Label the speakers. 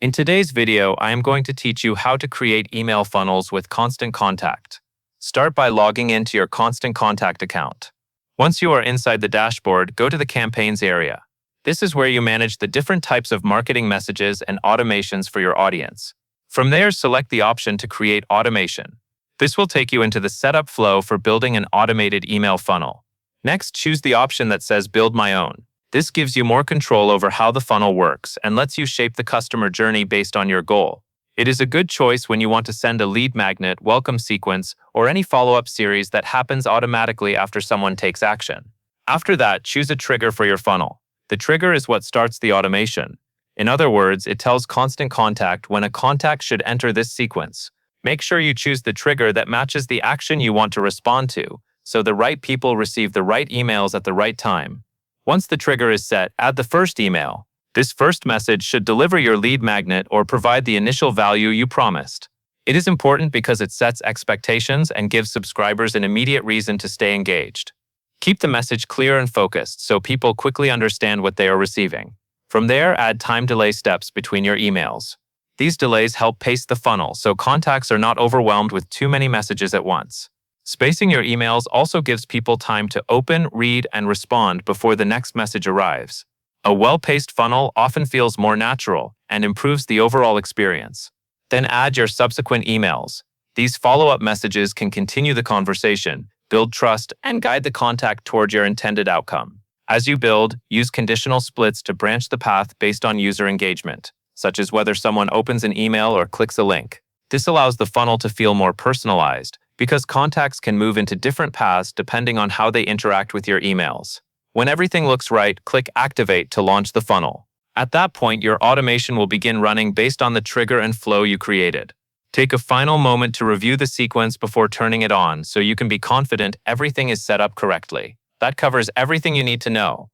Speaker 1: In today's video, I am going to teach you how to create email funnels with Constant Contact. Start by logging into your Constant Contact account. Once you are inside the dashboard, go to the Campaigns area. This is where you manage the different types of marketing messages and automations for your audience. From there, select the option to create automation. This will take you into the setup flow for building an automated email funnel. Next, choose the option that says Build My Own. This gives you more control over how the funnel works and lets you shape the customer journey based on your goal. It is a good choice when you want to send a lead magnet, welcome sequence, or any follow-up series that happens automatically after someone takes action. After that, choose a trigger for your funnel. The trigger is what starts the automation. In other words, it tells Constant Contact when a contact should enter this sequence. Make sure you choose the trigger that matches the action you want to respond to, so the right people receive the right emails at the right time. Once the trigger is set, add the first email. This first message should deliver your lead magnet or provide the initial value you promised. It is important because it sets expectations and gives subscribers an immediate reason to stay engaged. Keep the message clear and focused so people quickly understand what they are receiving. From there, add time delay steps between your emails. These delays help pace the funnel so contacts are not overwhelmed with too many messages at once. Spacing your emails also gives people time to open, read, and respond before the next message arrives. A well-paced funnel often feels more natural and improves the overall experience. Then add your subsequent emails. These follow-up messages can continue the conversation, build trust, and guide the contact toward your intended outcome. As you build, use conditional splits to branch the path based on user engagement, such as whether someone opens an email or clicks a link. This allows the funnel to feel more personalized, because contacts can move into different paths depending on how they interact with your emails. When everything looks right, click Activate to launch the funnel. At that point, your automation will begin running based on the trigger and flow you created. Take a final moment to review the sequence before turning it on so you can be confident everything is set up correctly. That covers everything you need to know.